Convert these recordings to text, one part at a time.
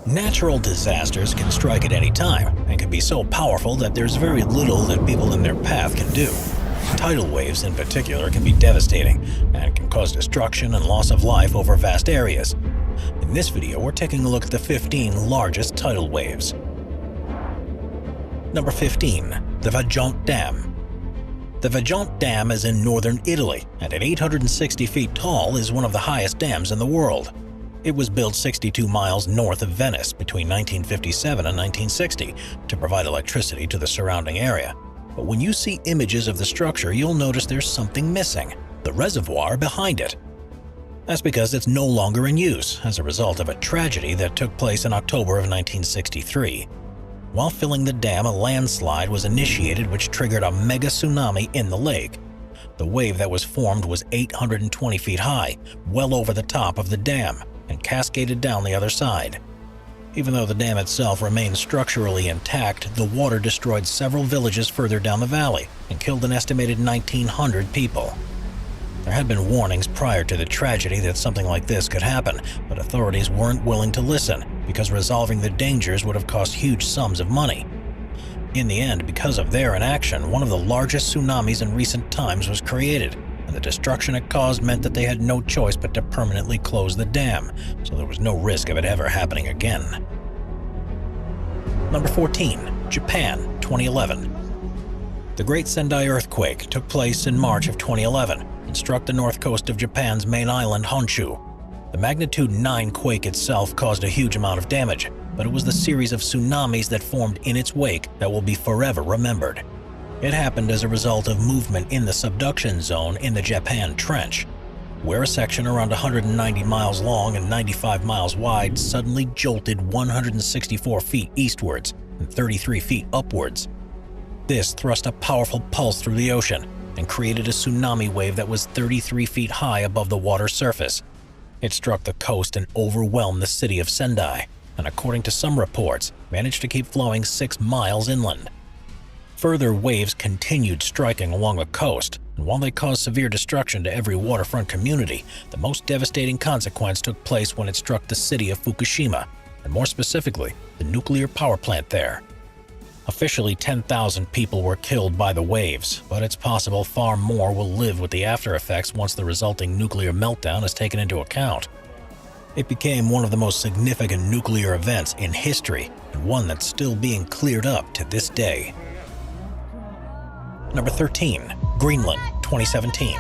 Natural disasters can strike at any time and can be so powerful that there's very little that people in their path can do. Tidal waves in particular can be devastating and can cause destruction and loss of life over vast areas. In this video, we're taking a look at the 15 largest tidal waves. Number 15. The Vajont Dam. The Vajont Dam is in northern Italy, and at 860 feet tall is one of the highest dams in the world. It was built 62 miles north of Venice between 1957 and 1960 to provide electricity to the surrounding area. But when you see images of the structure, you'll notice there's something missing: the reservoir behind it. That's because it's no longer in use as a result of a tragedy that took place in October of 1963. While filling the dam, a landslide was initiated which triggered a mega tsunami in the lake. The wave that was formed was 820 feet high, well over the top of the dam, and cascaded down the other side. Even though the dam itself remained structurally intact, the water destroyed several villages further down the valley and killed an estimated 1,900 people. There had been warnings prior to the tragedy that something like this could happen, but authorities weren't willing to listen because resolving the dangers would have cost huge sums of money. In the end, because of their inaction, one of the largest tsunamis in recent times was created, and the destruction it caused meant that they had no choice but to permanently close the dam, so there was no risk of it ever happening again. Number 14. Japan, 2011. The Great Sendai earthquake took place in March of 2011 and struck the north coast of Japan's main island, Honshu. The magnitude 9 quake itself caused a huge amount of damage, but it was the series of tsunamis that formed in its wake that will be forever remembered. It happened as a result of movement in the subduction zone in the Japan Trench, where a section around 190 miles long and 95 miles wide suddenly jolted 164 feet eastwards and 33 feet upwards. This thrust a powerful pulse through the ocean and created a tsunami wave that was 33 feet high above the water's surface. It struck the coast and overwhelmed the city of Sendai, and according to some reports, managed to keep flowing 6 miles inland. Further waves continued striking along the coast, and while they caused severe destruction to every waterfront community, the most devastating consequence took place when it struck the city of Fukushima, and more specifically, the nuclear power plant there. Officially, 10,000 people were killed by the waves, but it's possible far more will live with the after effects once the resulting nuclear meltdown is taken into account. It became one of the most significant nuclear events in history, and one that's still being cleared up to this day. Number 13. Greenland, 2017.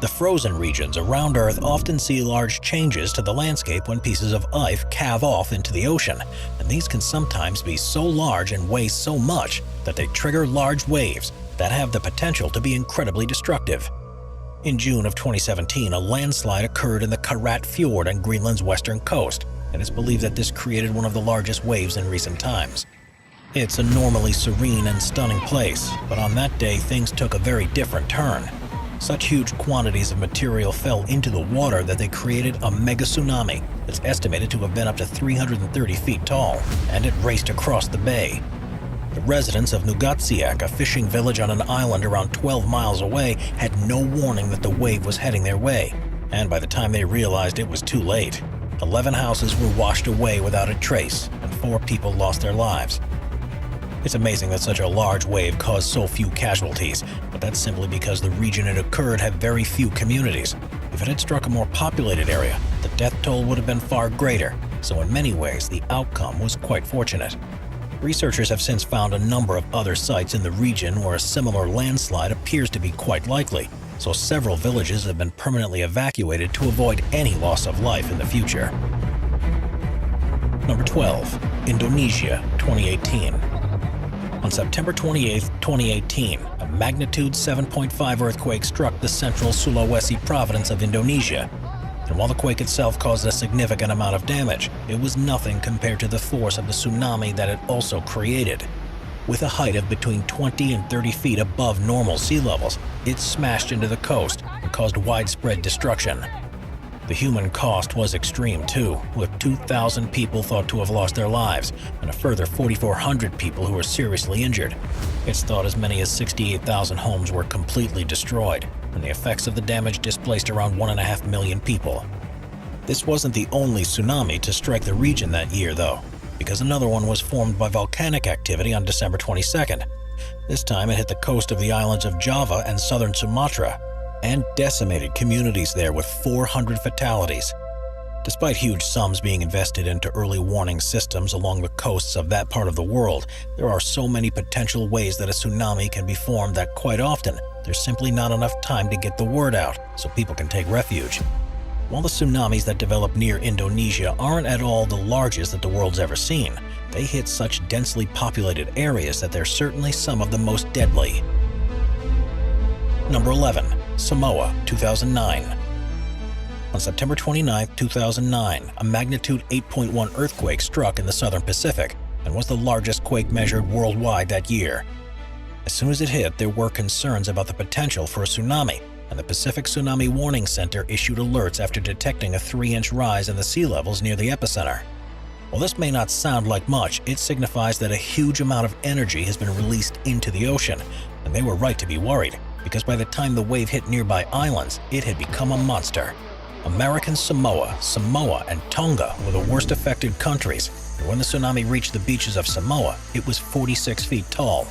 The frozen regions around Earth often see large changes to the landscape when pieces of ice calve off into the ocean, and these can sometimes be so large and weigh so much that they trigger large waves that have the potential to be incredibly destructive. In June of 2017, a landslide occurred in the Karat Fjord on Greenland's western coast, and it's believed that this created one of the largest waves in recent times. It's a normally serene and stunning place, but on that day things took a very different turn. Such huge quantities of material fell into the water that they created a mega tsunami that's estimated to have been up to 330 feet tall, and it raced across the bay. The residents of Nugatsiak, a fishing village on an island around 12 miles away, had no warning that the wave was heading their way, and by the time they realized, it was too late. 11 houses were washed away without a trace, and 4 people lost their lives. It's amazing that such a large wave caused so few casualties, but that's simply because the region it occurred had very few communities. If it had struck a more populated area, the death toll would have been far greater, so in many ways the outcome was quite fortunate. Researchers have since found a number of other sites in the region where a similar landslide appears to be quite likely, so several villages have been permanently evacuated to avoid any loss of life in the future. Number 12. Indonesia, 2018. On September 28, 2018, a magnitude 7.5 earthquake struck the central Sulawesi province of Indonesia. And while the quake itself caused a significant amount of damage, it was nothing compared to the force of the tsunami that it also created. With a height of between 20 and 30 feet above normal sea levels, it smashed into the coast and caused widespread destruction. The human cost was extreme too, with 2,000 people thought to have lost their lives and a further 4,400 people who were seriously injured. It's thought as many as 68,000 homes were completely destroyed, and the effects of the damage displaced around 1.5 million people. This wasn't the only tsunami to strike the region that year, though, because another one was formed by volcanic activity on December 22nd. This time it hit the coast of the islands of Java and southern Sumatra, and decimated communities there with 400 fatalities. Despite huge sums being invested into early warning systems along the coasts of that part of the world, there are so many potential ways that a tsunami can be formed that quite often there's simply not enough time to get the word out so people can take refuge. While the tsunamis that develop near Indonesia aren't at all the largest that the world's ever seen, they hit such densely populated areas that they're certainly some of the most deadly. Number 11. Samoa, 2009. On September 29, 2009, a magnitude 8.1 earthquake struck in the southern Pacific and was the largest quake measured worldwide that year. As soon as it hit, there were concerns about the potential for a tsunami, and the Pacific Tsunami Warning Center issued alerts after detecting a 3-inch rise in the sea levels near the epicenter. While this may not sound like much, it signifies that a huge amount of energy has been released into the ocean, and they were right to be worried, because by the time the wave hit nearby islands, it had become a monster. American Samoa, and Tonga were the worst affected countries, and when the tsunami reached the beaches of Samoa, it was 46 feet tall.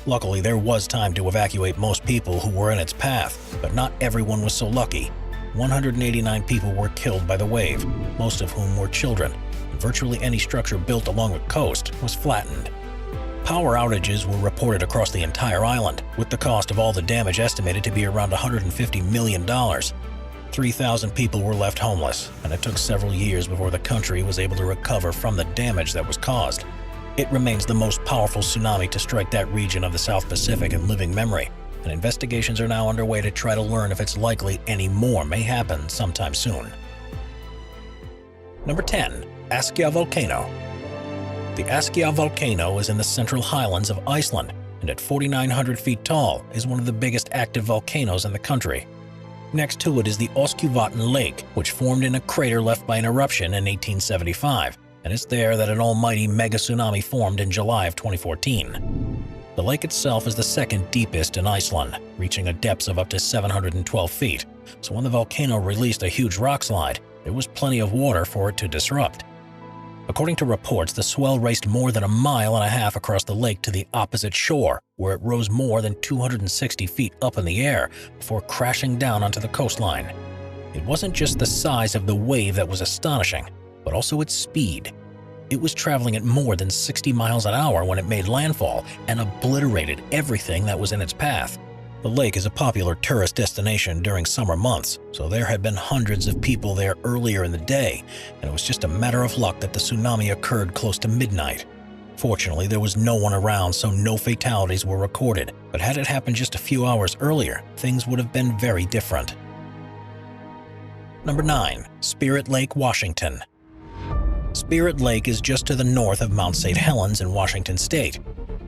Luckily, there was time to evacuate most people who were in its path, but not everyone was so lucky. 189 people were killed by the wave, most of whom were children, and virtually any structure built along the coast was flattened. Power outages were reported across the entire island, with the cost of all the damage estimated to be around $150 million. 3,000 people were left homeless, and it took several years before the country was able to recover from the damage that was caused. It remains the most powerful tsunami to strike that region of the South Pacific in living memory, and investigations are now underway to try to learn if it's likely any more may happen sometime soon. Number 10. Askja Volcano. The Askja volcano is in the central highlands of Iceland, and at 4,900 feet tall is one of the biggest active volcanoes in the country. Next to it is the Öskjuvatn Lake, which formed in a crater left by an eruption in 1875, and it's there that an almighty mega-tsunami formed in July of 2014. The lake itself is the second deepest in Iceland, reaching a depth of up to 712 feet, so when the volcano released a huge rock slide, there was plenty of water for it to disrupt. According to reports, the swell raced more than 1.5 miles across the lake to the opposite shore, where it rose more than 260 feet up in the air before crashing down onto the coastline. It wasn't just the size of the wave that was astonishing, but also its speed. It was traveling at more than 60 miles an hour when it made landfall and obliterated everything that was in its path. The lake is a popular tourist destination during summer months, so there had been hundreds of people there earlier in the day, and it was just a matter of luck that the tsunami occurred close to midnight. Fortunately, there was no one around, so no fatalities were recorded, but had it happened just a few hours earlier, things would have been very different. Number 9. Spirit Lake, Washington. Spirit Lake is just to the north of Mount St. Helens in Washington State,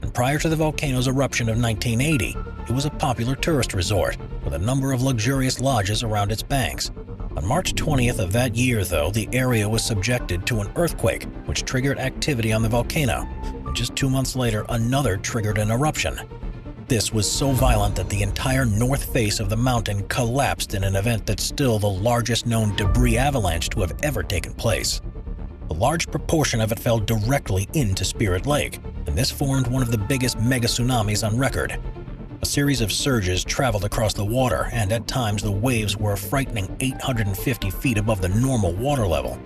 and prior to the volcano's eruption of 1980, it was a popular tourist resort with a number of luxurious lodges around its banks. On March 20th of that year, though, the area was subjected to an earthquake, which triggered activity on the volcano, and just 2 months later, another triggered an eruption. This was so violent that the entire north face of the mountain collapsed in an event that's still the largest known debris avalanche to have ever taken place. A large proportion of it fell directly into Spirit Lake, and this formed one of the biggest mega-tsunamis on record. A series of surges traveled across the water, and at times the waves were a frightening 850 feet above the normal water level.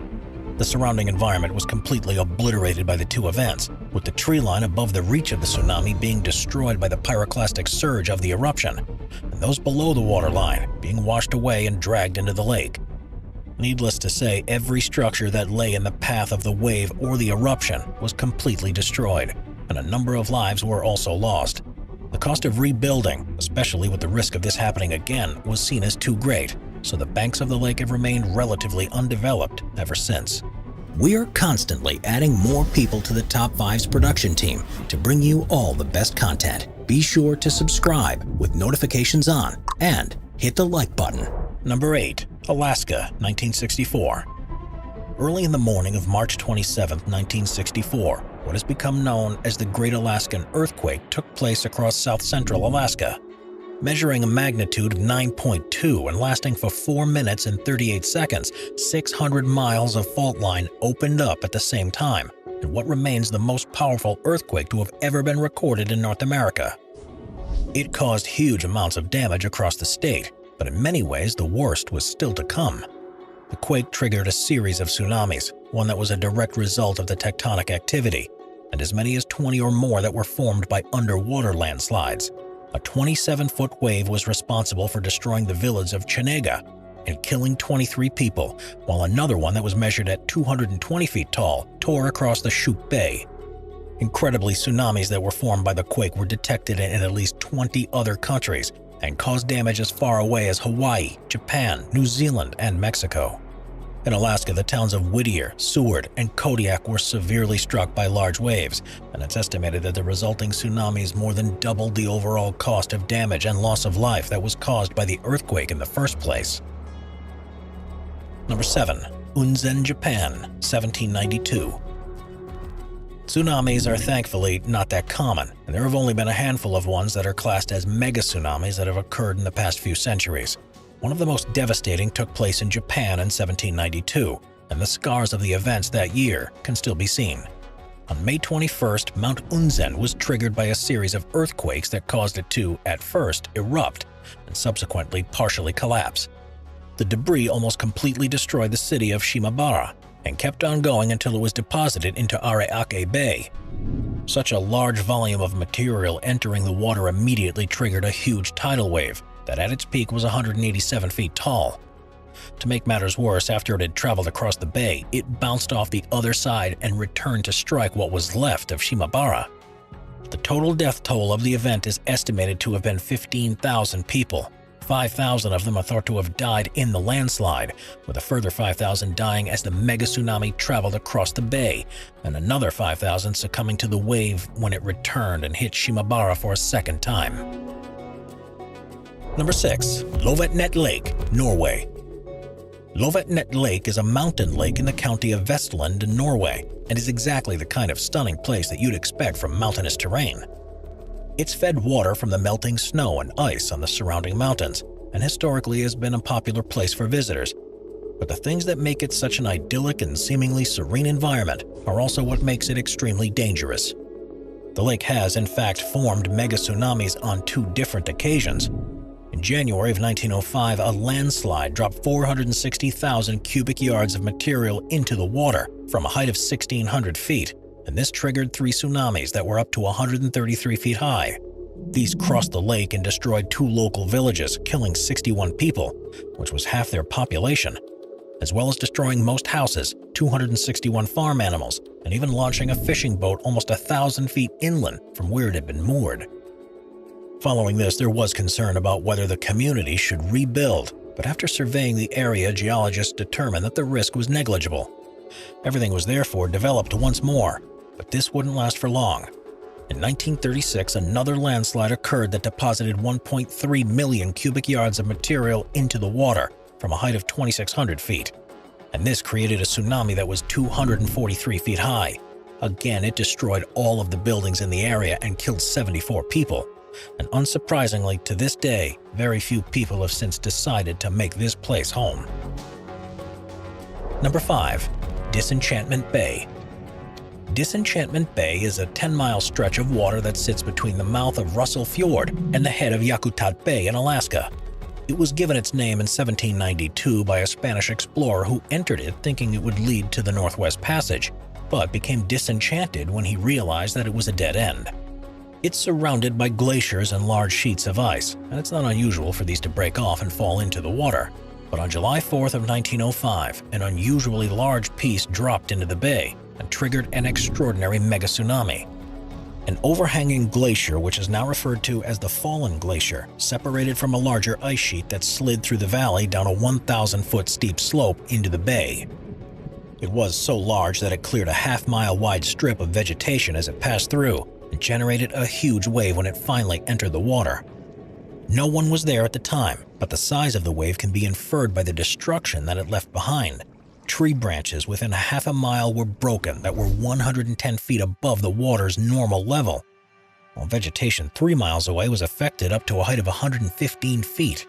The surrounding environment was completely obliterated by the two events, with the tree line above the reach of the tsunami being destroyed by the pyroclastic surge of the eruption, and those below the waterline being washed away and dragged into the lake. Needless to say, every structure that lay in the path of the wave or the eruption was completely destroyed, and a number of lives were also lost. The cost of rebuilding, especially with the risk of this happening again, was seen as too great, so the banks of the lake have remained relatively undeveloped ever since. We're constantly adding more people to the Top 5's production team to bring you all the best content. Be sure to subscribe with notifications on and hit the like button. Number 8. Alaska, 1964. Early in the morning of March 27, 1964, what has become known as the Great Alaskan Earthquake took place across south-central Alaska. Measuring a magnitude of 9.2 and lasting for 4 minutes and 38 seconds, 600 miles of fault line opened up at the same time, in what remains the most powerful earthquake to have ever been recorded in North America. It caused huge amounts of damage across the state, but in many ways the worst was still to come. The quake triggered a series of tsunamis, one that was a direct result of the tectonic activity, and as many as 20 or more that were formed by underwater landslides. A 27-foot wave was responsible for destroying the village of Chenega and killing 23 people, while another one that was measured at 220 feet tall tore across the Shute Bay. Incredibly, tsunamis that were formed by the quake were detected in at least 20 other countries and caused damage as far away as Hawaii, Japan, New Zealand, and Mexico. In Alaska, the towns of Whittier, Seward, and Kodiak were severely struck by large waves, and it's estimated that the resulting tsunamis more than doubled the overall cost of damage and loss of life that was caused by the earthquake in the first place. Number 7. Unzen, Japan, 1792. Tsunamis are thankfully not that common, and there have only been a handful of ones that are classed as mega tsunamis that have occurred in the past few centuries. One of the most devastating took place in Japan in 1792, and the scars of the events that year can still be seen. On May 21st, Mount Unzen was triggered by a series of earthquakes that caused it to, at first, erupt and subsequently partially collapse. The debris almost completely destroyed the city of Shimabara and kept on going until it was deposited into Areake Bay. Such a large volume of material entering the water immediately triggered a huge tidal wave that at its peak was 187 feet tall. To make matters worse, after it had traveled across the bay, it bounced off the other side and returned to strike what was left of Shimabara. The total death toll of the event is estimated to have been 15,000 people. 5,000 of them are thought to have died in the landslide, with a further 5,000 dying as the mega tsunami traveled across the bay, and another 5,000 succumbing to the wave when it returned and hit Shimabara for a second time. Number 6. Lovetnet Lake, Norway. Lovetnet Lake is a mountain lake in the county of Vestland in Norway, and is exactly the kind of stunning place that you'd expect from mountainous terrain. It's fed water from the melting snow and ice on the surrounding mountains, and historically has been a popular place for visitors. But the things that make it such an idyllic and seemingly serene environment are also what makes it extremely dangerous. The lake has, in fact, formed mega tsunamis on 2 different occasions. In January of 1905, a landslide dropped 460,000 cubic yards of material into the water from a height of 1,600 feet, and this triggered 3 tsunamis that were up to 133 feet high. These crossed the lake and destroyed 2 local villages, killing 61 people, which was half their population, as well as destroying most houses, 261 farm animals, and even launching a fishing boat almost 1,000 feet inland from where it had been moored. Following this, there was concern about whether the community should rebuild, but after surveying the area, geologists determined that the risk was negligible. Everything was therefore developed once more, but this wouldn't last for long. In 1936, another landslide occurred that deposited 1.3 million cubic yards of material into the water from a height of 2,600 feet, and this created a tsunami that was 243 feet high. Again, it destroyed all of the buildings in the area and killed 74 people. And unsurprisingly, to this day, very few people have since decided to make this place home. Number 5. Disenchantment Bay. Disenchantment Bay is a 10-mile stretch of water that sits between the mouth of Russell Fjord and the head of Yakutat Bay in Alaska. It was given its name in 1792 by a Spanish explorer who entered it thinking it would lead to the Northwest Passage, but became disenchanted when he realized that it was a dead end. It's surrounded by glaciers and large sheets of ice, and it's not unusual for these to break off and fall into the water. But on July 4th of 1905, an unusually large piece dropped into the bay and triggered an extraordinary mega tsunami. An overhanging glacier, which is now referred to as the Fallen Glacier, separated from a larger ice sheet that slid through the valley down a 1,000-foot steep slope into the bay. It was so large that it cleared a half-mile wide strip of vegetation as it passed through, and generated a huge wave when it finally entered the water. No one was there at the time, but the size of the wave can be inferred by the destruction that it left behind. Tree branches within a half a mile were broken that were 110 feet above the water's normal level. while vegetation 3 miles away was affected up to a height of 115 feet.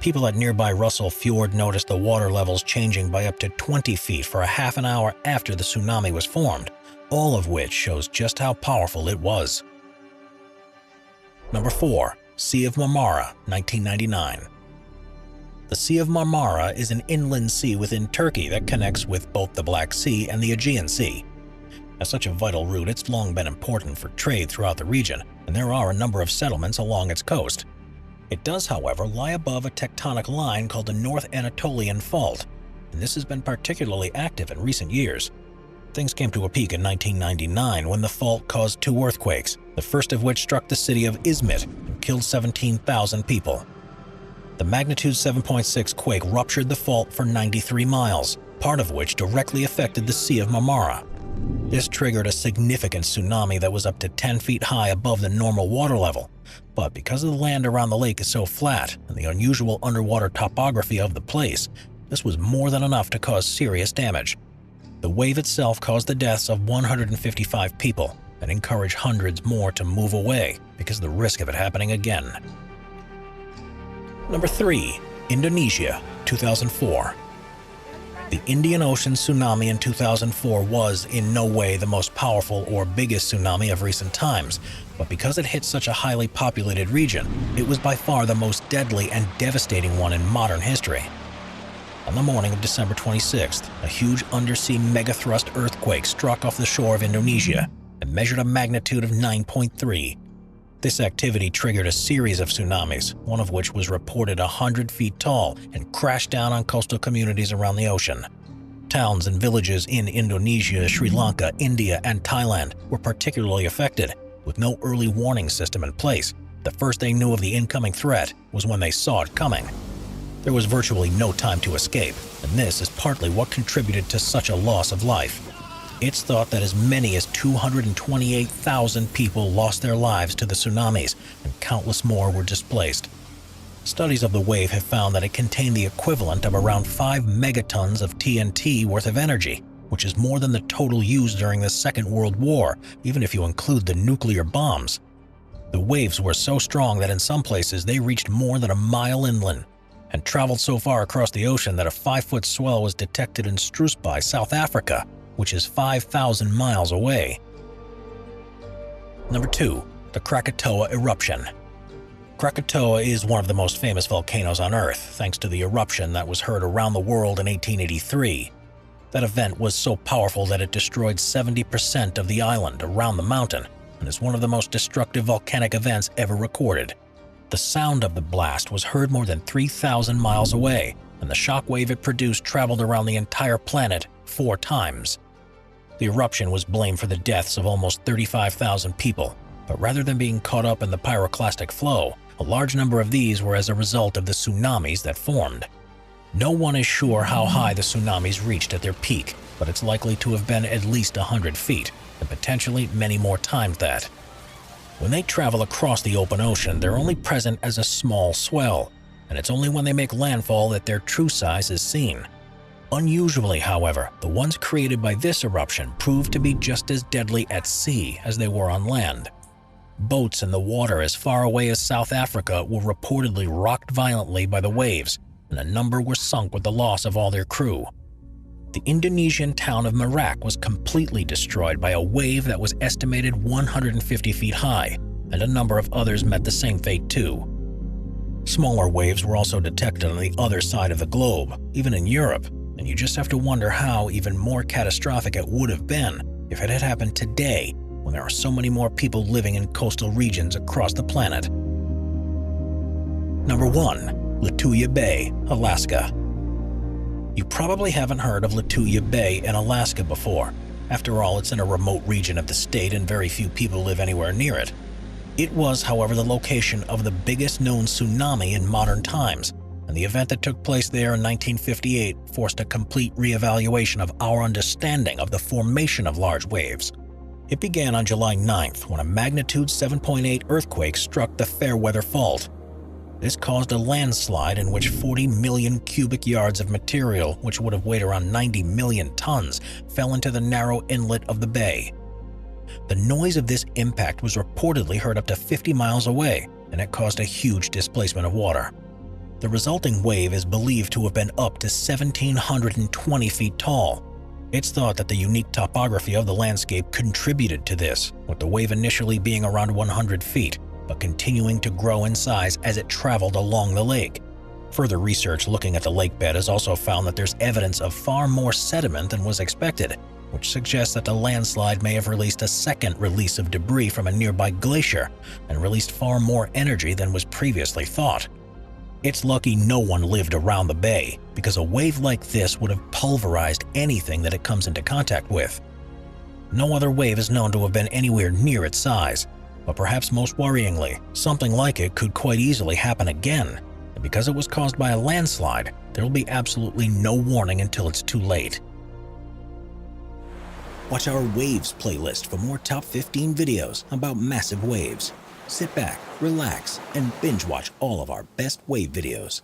People at nearby Russell Fjord noticed the water levels changing by up to 20 feet for a half an hour after the tsunami was formed, all of which shows just how powerful it was. Number 4. Sea of Marmara, 1999. The Sea of Marmara is an inland sea within Turkey that connects with both the Black Sea and the Aegean Sea. As such a vital route, it's long been important for trade throughout the region, and there are a number of settlements along its coast. It does, however, lie above a tectonic line called the North Anatolian Fault, and this has been particularly active in recent years. Things came to a peak in 1999 when the fault caused 2 earthquakes, the first of which struck the city of Izmit and killed 17,000 people. The magnitude 7.6 quake ruptured the fault for 93 miles, part of which directly affected the Sea of Marmara. This triggered a significant tsunami that was up to 10 feet high above the normal water level, but because of the land around the lake is so flat and the unusual underwater topography of the place, this was more than enough to cause serious damage. The wave itself caused the deaths of 155 people and encouraged hundreds more to move away because of the risk of it happening again. Number 3. Indonesia, 2004. The Indian Ocean tsunami in 2004 was in no way the most powerful or biggest tsunami of recent times, but because it hit such a highly populated region, it was by far the most deadly and devastating one in modern history. On the morning of December 26th, a huge undersea megathrust earthquake struck off the shore of Indonesia and measured a magnitude of 9.3. This activity triggered a series of tsunamis, one of which was reported 100 feet tall and crashed down on coastal communities around the ocean. Towns and villages in Indonesia, Sri Lanka, India, and Thailand were particularly affected, with no early warning system in place. The first they knew of the incoming threat was when they saw it coming. There was virtually no time to escape, and this is partly what contributed to such a loss of life. It's thought that as many as 228,000 people lost their lives to the tsunamis, and countless more were displaced. Studies of the wave have found that it contained the equivalent of around 5 megatons of TNT worth of energy, which is more than the total used during the Second World War, even if you include the nuclear bombs. The waves were so strong that in some places they reached more than a mile inland, and traveled so far across the ocean that a 5-foot swell was detected in Struisbaai, South Africa, which is 5,000 miles away. Number 2. The Krakatoa eruption. Krakatoa is one of the most famous volcanoes on Earth, thanks to the eruption that was heard around the world in 1883. That event was so powerful that it destroyed 70% of the island around the mountain, and is one of the most destructive volcanic events ever recorded. The sound of the blast was heard more than 3,000 miles away, and the shockwave it produced traveled around the entire planet 4 times. The eruption was blamed for the deaths of almost 35,000 people, but rather than being caught up in the pyroclastic flow, a large number of these were as a result of the tsunamis that formed. No one is sure how high the tsunamis reached at their peak, but it's likely to have been at least 100 feet, and potentially many more times that. When they travel across the open ocean, they're only present as a small swell, and it's only when they make landfall that their true size is seen. Unusually, however, the ones created by this eruption proved to be just as deadly at sea as they were on land. Boats in the water as far away as South Africa were reportedly rocked violently by the waves, and a number were sunk with the loss of all their crew. The Indonesian town of Merak was completely destroyed by a wave that was estimated 150 feet high, and a number of others met the same fate too. Smaller waves were also detected on the other side of the globe, even in Europe, and you just have to wonder how even more catastrophic it would have been if it had happened today, when there are so many more people living in coastal regions across the planet. Number 1. Lituya Bay, Alaska. You probably haven't heard of Lituya Bay in Alaska before. After all, it's in a remote region of the state and very few people live anywhere near it. It was, however, the location of the biggest known tsunami in modern times, and the event that took place there in 1958 forced a complete reevaluation of our understanding of the formation of large waves. It began on July 9th when a magnitude 7.8 earthquake struck the Fairweather Fault. This caused a landslide in which 40 million cubic yards of material, which would have weighed around 90 million tons, fell into the narrow inlet of the bay. The noise of this impact was reportedly heard up to 50 miles away, and it caused a huge displacement of water. The resulting wave is believed to have been up to 1,720 feet tall. It's thought that the unique topography of the landscape contributed to this, with the wave initially being around 100 feet, but continuing to grow in size as it traveled along the lake. Further research looking at the lake bed has also found that there's evidence of far more sediment than was expected, which suggests that the landslide may have released a second release of debris from a nearby glacier and released far more energy than was previously thought. It's lucky no one lived around the bay, because a wave like this would have pulverized anything that it comes into contact with. No other wave is known to have been anywhere near its size, but perhaps most worryingly, something like it could quite easily happen again, and because it was caused by a landslide, there will be absolutely no warning until it's too late. Watch our Waves playlist for more top 15 videos about massive waves. Sit back, relax, and binge watch all of our best wave videos.